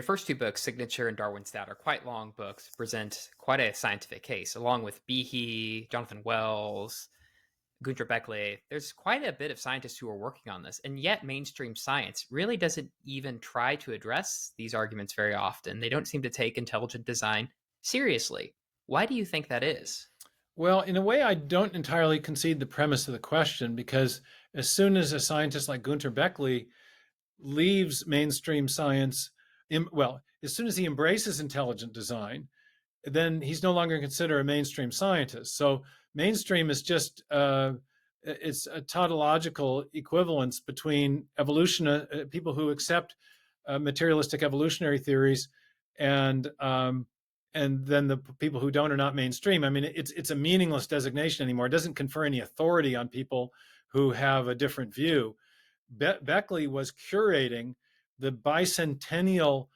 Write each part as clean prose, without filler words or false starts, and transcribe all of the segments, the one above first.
first two books, Signature and Darwin's Doubt, are quite long books, present quite a scientific case, along with Behe, Jonathan Wells, Gunter Bechly. There's quite a bit of scientists who are working on this, and yet mainstream science really doesn't even try to address these arguments very often. They don't seem to take intelligent design seriously. Why do you think that is? Well, in a way, I don't entirely concede the premise of the question, because as soon as a scientist like Gunter Bechly leaves mainstream science, well, as soon as he embraces intelligent design, then he's no longer considered a mainstream scientist. So mainstream is just it's a tautological equivalence between evolution, people who accept materialistic evolutionary theories, and then the people who don't are not mainstream. I mean, it's a meaningless designation anymore. It doesn't confer any authority on people who have a different view. Beckley was curating the bicentennial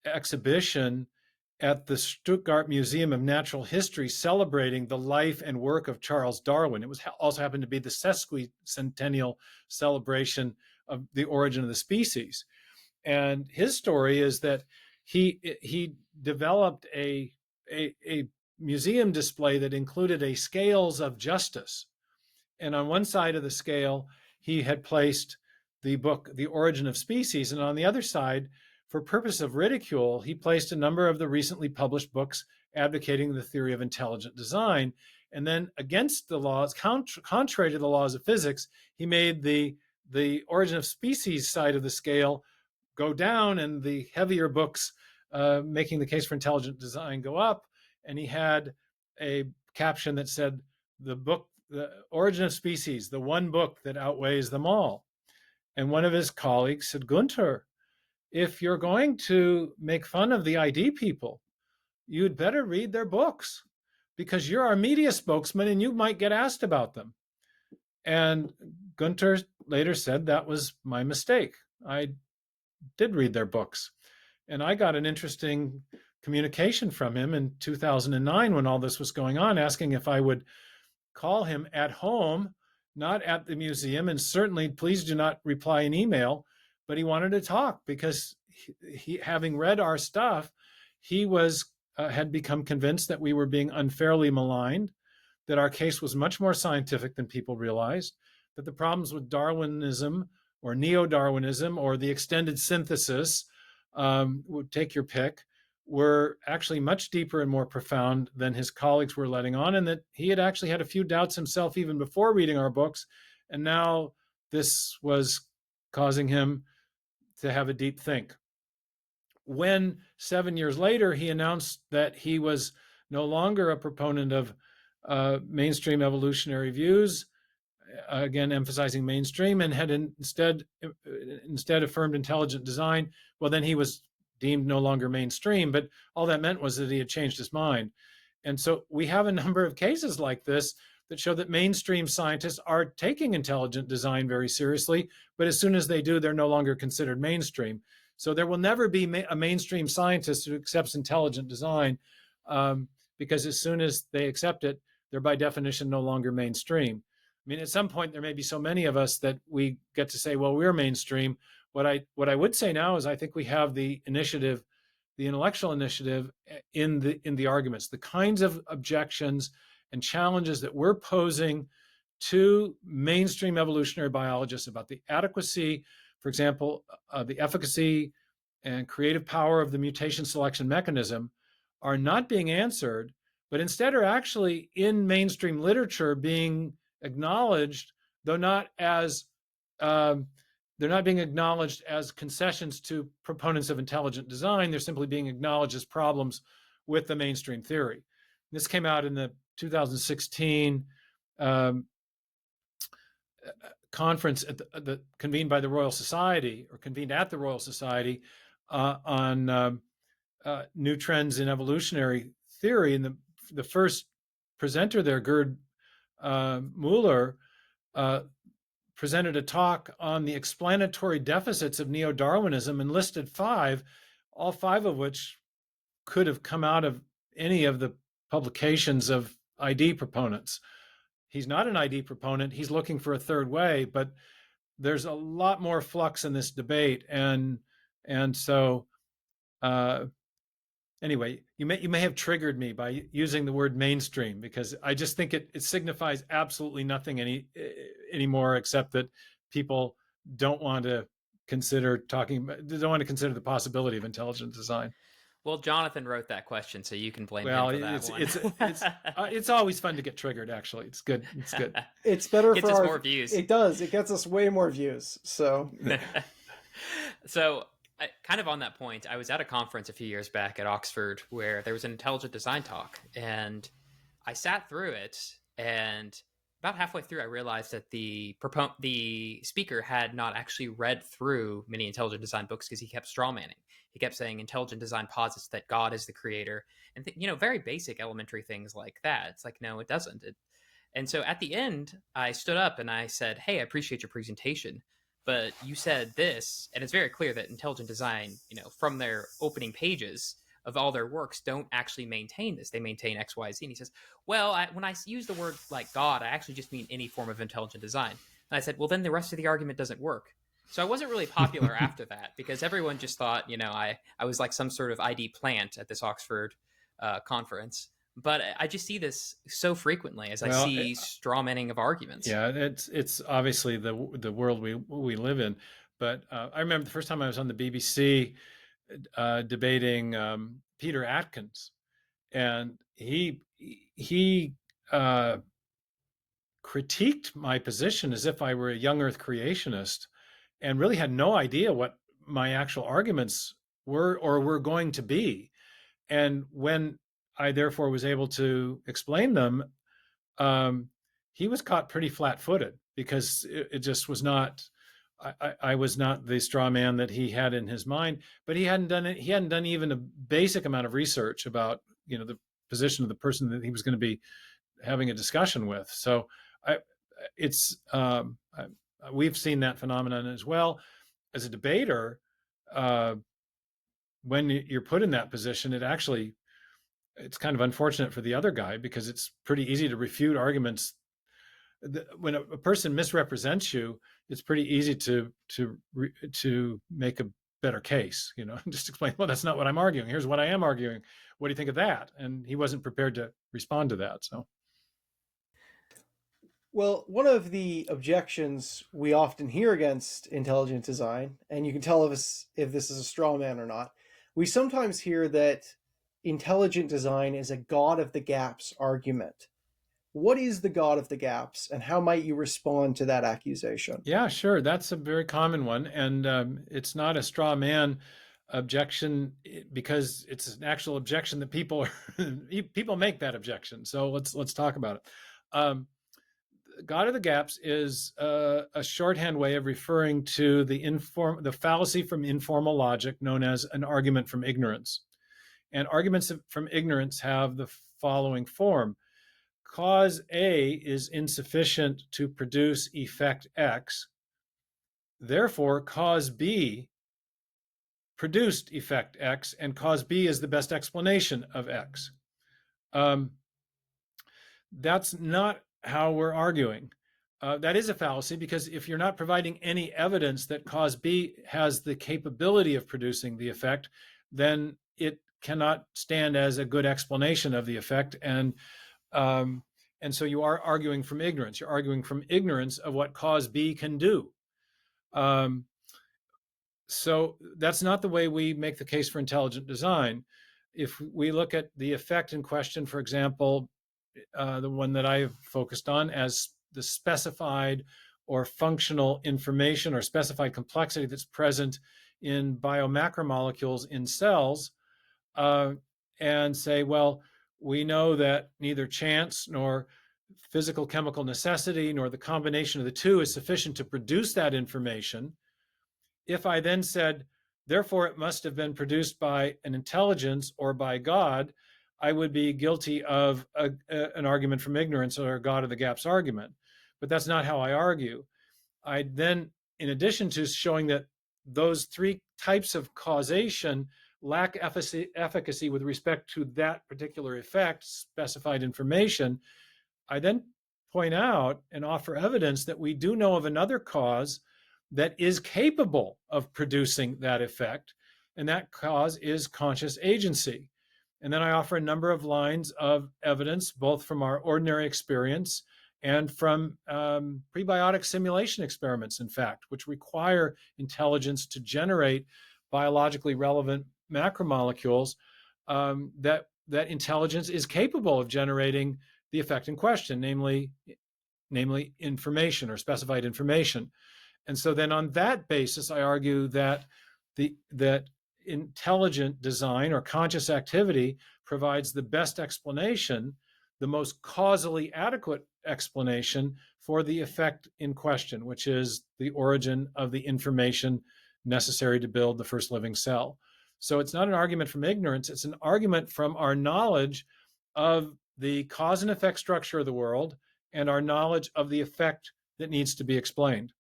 exhibition at the Stuttgart Museum of Natural History, celebrating the life and work of Charles Darwin. It was also happened to be the sesquicentennial celebration of the origin of the species. And his story is that he developed a museum display that included a scales of justice. And on one side of the scale, he had placed the book, The Origin of Species. And on the other side, for purpose of ridicule, he placed a number of the recently published books advocating the theory of intelligent design. And then against the laws, contrary to the laws of physics, he made the Origin of Species side of the scale go down, and the heavier books making the case for intelligent design go up. And he had a caption that said, the book, The Origin of Species, the one book that outweighs them all. And one of his colleagues said, Gunter, if you're going to make fun of the ID people, you'd better read their books, because you're our media spokesman and you might get asked about them. And Gunter later said that was my mistake. I did read their books. And I got an interesting communication from him in 2009 when all this was going on, asking if I would call him at home, not at the museum, and certainly please do not reply an email. But he wanted to talk because he having read our stuff, he was had become convinced that we were being unfairly maligned, that our case was much more scientific than people realized, that the problems with Darwinism or neo-Darwinism or the extended synthesis, take your pick, were actually much deeper and more profound than his colleagues were letting on, and that he had actually had a few doubts himself even before reading our books, and now this was causing him to have a deep think. When 7 years later he announced that he was no longer a proponent of mainstream evolutionary views, again emphasizing mainstream, and had instead affirmed intelligent design, well, then he was deemed no longer mainstream. But all that meant was that he had changed his mind. And so we have a number of cases like this that show that mainstream scientists are taking intelligent design very seriously, but as soon as they do, they're no longer considered mainstream. So there will never be a mainstream scientist who accepts intelligent design, because as soon as they accept it, they're by definition no longer mainstream. I mean, at some point, there may be so many of us that we get to say, well, we're mainstream. What I would say now is I think we have the initiative, the intellectual initiative in the arguments, the kinds of objections and challenges that we're posing to mainstream evolutionary biologists about the adequacy, for example, the efficacy and creative power of the mutation selection mechanism, are not being answered, but instead are actually in mainstream literature being acknowledged, though not as they're not being acknowledged as concessions to proponents of intelligent design. They're simply being acknowledged as problems with the mainstream theory. This came out in the 2016 conference convened by the Royal Society, or convened at the Royal Society, on new trends in evolutionary theory. And the first presenter there, Gerd Mueller, presented a talk on the explanatory deficits of neo-Darwinism and listed all five of which could have come out of any of the publications of ID proponents. He's not an ID proponent. He's looking for a third way, but there's a lot more flux in this debate. And so Anyway, you may have triggered me by using the word mainstream, because I just think it signifies absolutely nothing anymore, except that people don't want to don't want to consider the possibility of intelligent design. Well, Jonathan wrote that question, so you can blame him Well, for that one. it's always fun to get triggered. Actually, it's good. It's good. It's better Gets for us our. more views. It does. It gets us way more views. So So, kind of on that point, I was at a conference a few years back at Oxford where there was an intelligent design talk, and I sat through it, and about halfway through, I realized that the speaker had not actually read through many intelligent design books, because he kept strawmanning. He kept saying intelligent design posits that God is the creator, and very basic elementary things like that. It's like, no, it doesn't. And so at the end, I stood up and I said, "Hey, I appreciate your presentation, but you said this, and it's very clear that intelligent design, from their opening pages of all their works, don't actually maintain this. They maintain X, Y, Z." And he says, "Well, when I use the word like God, I actually just mean any form of intelligent design." And I said, "Well, then the rest of the argument doesn't work." So I wasn't really popular after that, because everyone just thought, I was like some sort of ID plant at this Oxford conference. But I just see this so frequently as I see strawmanning of arguments. Yeah, it's obviously the world we live in. But I remember the first time I was on the BBC debating Peter Atkins, and he critiqued my position as if I were a young Earth creationist, and really had no idea what my actual arguments were or were going to be. And when I therefore was able to explain them, he was caught pretty flat-footed, because it just was not. I was not the straw man that he had in his mind, but he hadn't done it. He hadn't done even a basic amount of research about the position of the person that he was going to be having a discussion with. So it's we've seen that phenomenon as well. As a debater, when you're put in that position, it's kind of unfortunate for the other guy, because it's pretty easy to refute arguments. When a person misrepresents you, it's pretty easy to make a better case, just explain, well, that's not what I'm arguing. Here's what I am arguing. What do you think of that? And he wasn't prepared to respond to that. So. well, one of the objections we often hear against intelligent design, and you can tell if this is a straw man or not, we sometimes hear that intelligent design is a God of the gaps argument. What is the God of the gaps, and how might you respond to that accusation? Yeah, sure. That's a very common one, and it's not a straw man objection, because it's an actual objection that people make that objection. So let's talk about it. God of the gaps is a shorthand way of referring to the fallacy from informal logic known as an argument from ignorance. And arguments from ignorance have the following form: cause A is insufficient to produce effect X, therefore cause B produced effect X, and cause B is the best explanation of X. That's not how we're arguing. That is a fallacy, because if you're not providing any evidence that cause B has the capability of producing the effect, then it cannot stand as a good explanation of the effect. And so you are arguing from ignorance. You're arguing from ignorance of what cause B can do. So that's not the way we make the case for intelligent design. If we look at the effect in question, for example, the one that I've focused on as the specified or functional information or specified complexity that's present in biomacromolecules in cells, and say, well, we know that neither chance nor physical chemical necessity nor the combination of the two is sufficient to produce that information. If I then said, therefore it must have been produced by an intelligence or by God, I would be guilty of an argument from ignorance, or a God of the gaps argument. But that's not how I argue. I then, in addition to showing that those three types of causation lack efficacy with respect to that particular effect, specified information, I then point out and offer evidence that we do know of another cause that is capable of producing that effect. and that cause is conscious agency. And then I offer a number of lines of evidence, both from our ordinary experience and from prebiotic simulation experiments, in fact, which require intelligence to generate biologically relevant macromolecules, that intelligence is capable of generating the effect in question, namely information or specified information. And so then on that basis, I argue that that intelligent design or conscious activity provides the best explanation, the most causally adequate explanation for the effect in question, which is the origin of the information necessary to build the first living cell. So it's not an argument from ignorance, it's an argument from our knowledge of the cause and effect structure of the world and our knowledge of the effect that needs to be explained.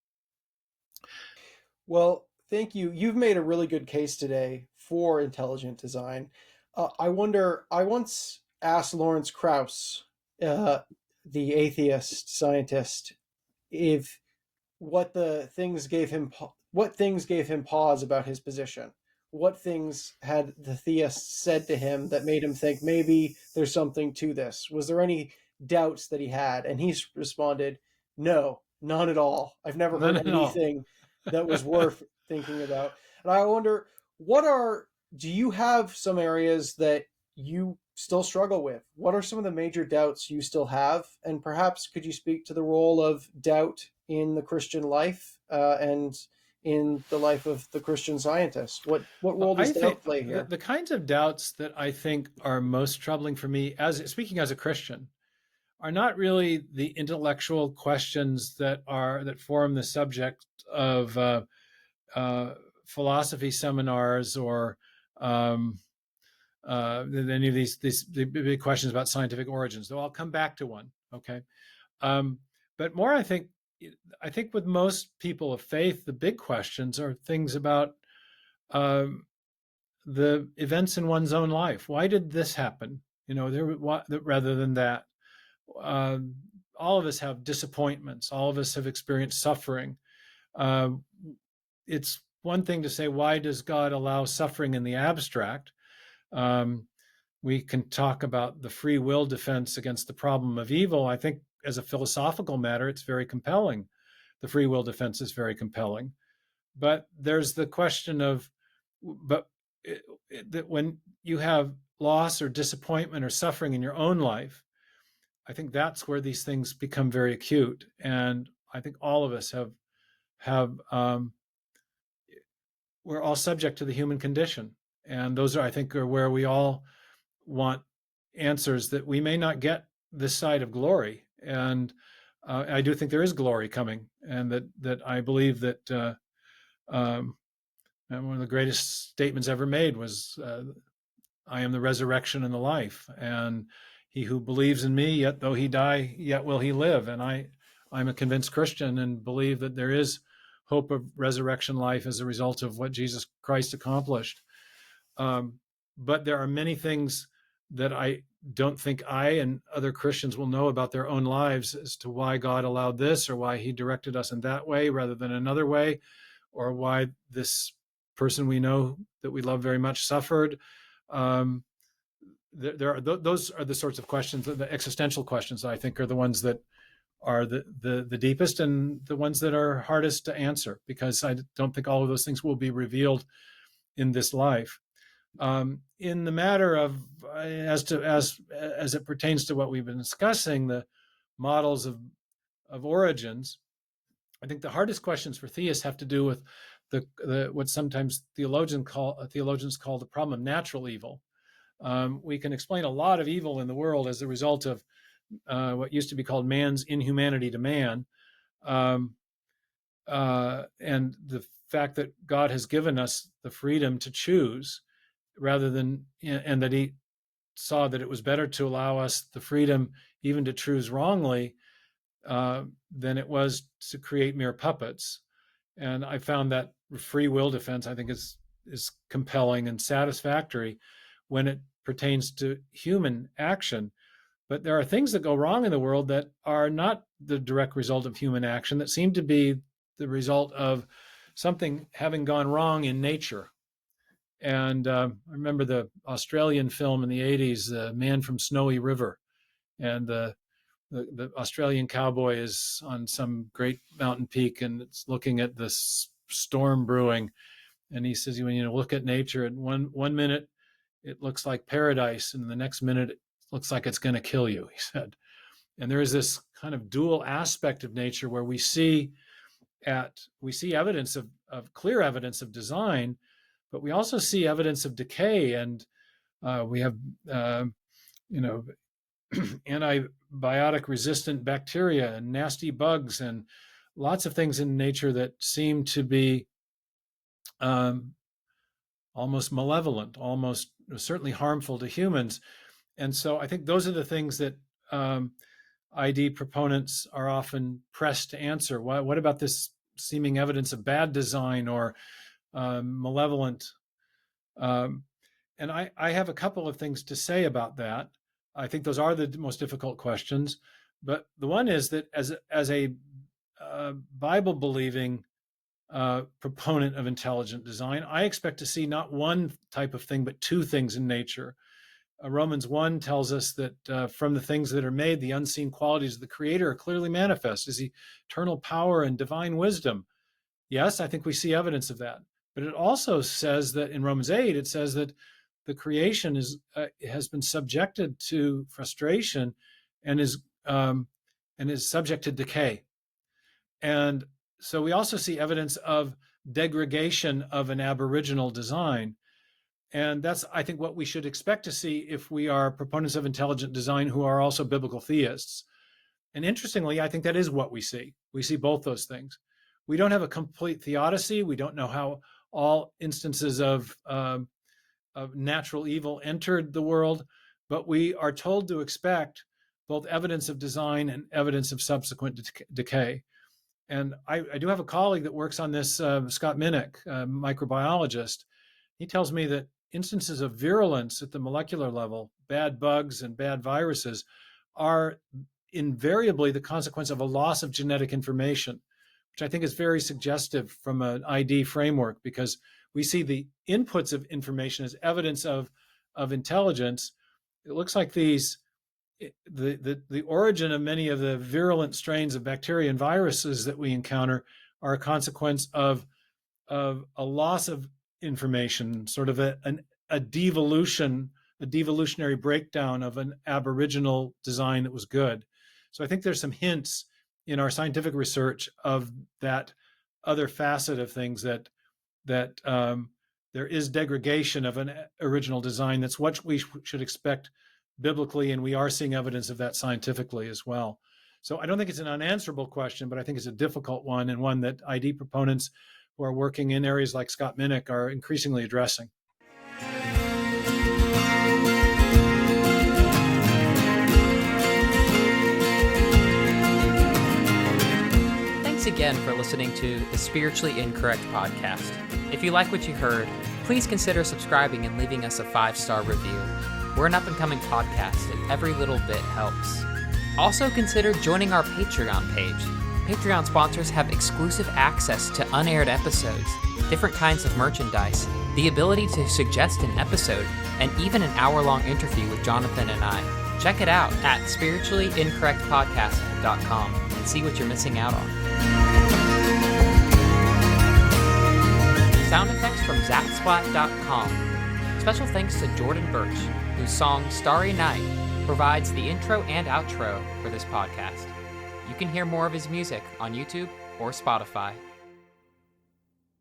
Well, thank you. You've made a really good case today for intelligent design. I wonder, I once asked Lawrence Krauss, the atheist scientist, if what things gave him pause about his position. What things had the theists said to him that made him think maybe there's something to this? Was there any doubts that he had? And he responded, no, none at all. I've never heard anything that was worth thinking about. And I wonder, do you have some areas that you still struggle with? What are some of the major doubts you still have? And perhaps could you speak to the role of doubt in the Christian life and in the life of the Christian scientist? What role does doubt play here? The kinds of doubts that I think are most troubling for me, speaking as a Christian, are not really the intellectual questions that form the subject of philosophy seminars or any of these big questions about scientific origins. Though I'll come back to one. Okay, but more, I think with most people of faith, the big questions are things about the events in one's own life. Why did this happen? Rather than that. All of us have disappointments. All of us have experienced suffering. It's one thing to say, why does God allow suffering in the abstract? We can talk about the free will defense against the problem of evil. I think as a philosophical matter, it's very compelling. The free will defense is very compelling. But there's the question of, that when you have loss or disappointment or suffering in your own life, I think that's where these things become very acute. And I think all of us we're all subject to the human condition. And those I think are where we all want answers that we may not get this side of glory. And I do think there is glory coming, and that I believe that one of the greatest statements ever made was, I am the resurrection and the life, and he who believes in me, yet though he die, yet will he live. And I'm a convinced Christian and believe that there is hope of resurrection life as a result of what Jesus Christ accomplished. But there are many things that I don't think I and other Christians will know about their own lives as to why God allowed this, or why he directed us in that way rather than another way, or why this person we know that we love very much suffered. Those are the sorts of questions, the existential questions, that I think are the ones that are the deepest and the ones that are hardest to answer, because I don't think all of those things will be revealed in this life. In the matter of as it pertains to what we've been discussing, the models of origins, I think the hardest questions for theists have to do with the what sometimes theologians call the problem of natural evil. We can explain a lot of evil in the world as a result of what used to be called man's inhumanity to man, and the fact that God has given us the freedom to choose, rather than, and that he saw that it was better to allow us the freedom even to choose wrongly than it was to create mere puppets. And I found that free will defense, I think, is compelling and satisfactory when it pertains to human action. But there are things that go wrong in the world that are not the direct result of human action, that seem to be the result of something having gone wrong in nature. And I remember the Australian film in the 80s, The Man from Snowy River. And the Australian cowboy is on some great mountain peak and it's looking at this storm brewing. And he says, when you look at nature, at one minute it looks like paradise, and the next minute it looks like it's going to kill you, he said. And there is this kind of dual aspect of nature where we see evidence of clear evidence of design, but we also see evidence of decay. And we have, antibiotic resistant bacteria and nasty bugs and lots of things in nature that seem to be almost malevolent, almost certainly harmful to humans. And so I think those are the things that ID proponents are often pressed to answer. What about this seeming evidence of bad design or malevolent? And I have a couple of things to say about that. I think those are the most difficult questions. But the one is that as a Bible-believing proponent of intelligent design, I expect to see not one type of thing, but two things in nature. Romans 1 tells us that from the things that are made, the unseen qualities of the Creator are clearly manifest, his eternal power and divine wisdom. Yes, I think we see evidence of that. But it also says that in Romans 8, it says that the creation has been subjected to frustration and is subject to decay. And so we also see evidence of degradation of an aboriginal design. And that's, I think, what we should expect to see if we are proponents of intelligent design who are also biblical theists. And interestingly, I think that is what we see. We see both those things. We don't have a complete theodicy. We don't know how all instances of natural evil entered the world, but we are told to expect both evidence of design and evidence of subsequent decay. And I do have a colleague that works on this, Scott Minnick, a microbiologist. He tells me that instances of virulence at the molecular level, bad bugs and bad viruses, are invariably the consequence of a loss of genetic information, which I think is very suggestive from an ID framework, because we see the inputs of information as evidence of intelligence. It looks like the origin of many of the virulent strains of bacteria and viruses that we encounter are a consequence of a loss of information, sort of a devolutionary breakdown of an aboriginal design that was good. So I think there's some hints in our scientific research of that other facet of things, that there is degradation of an original design. That's what we should expect biblically, and we are seeing evidence of that scientifically as well. So I don't think it's an unanswerable question, but I think it's a difficult one, and one that ID proponents who are working in areas like Scott Minnick are increasingly addressing. Thanks again for listening to the Spiritually Incorrect podcast. If you like what you heard, please consider subscribing and leaving us a 5-star review. We're an up-and-coming podcast, and every little bit helps. Also consider joining our Patreon page. Patreon sponsors have exclusive access to unaired episodes, different kinds of merchandise, the ability to suggest an episode, and even an hour-long interview with Jonathan and I. Check it out at spirituallyincorrectpodcast.com and see what you're missing out on. Sound effects from Zapsplat.com. Special thanks to Jordan Birch, whose song Starry Night provides the intro and outro for this podcast. You can hear more of his music on YouTube or Spotify.